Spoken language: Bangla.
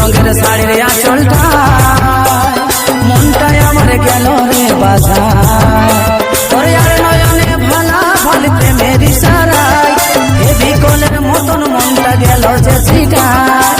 রঙের শাড়ির আঁচলটা মনটাই আমার গেল রে বাজায় তোর আর নয়নে ভালা ভাল প্রেমের ইশারায় হেবি কলের মতন মনটা গেল যে ছিটায়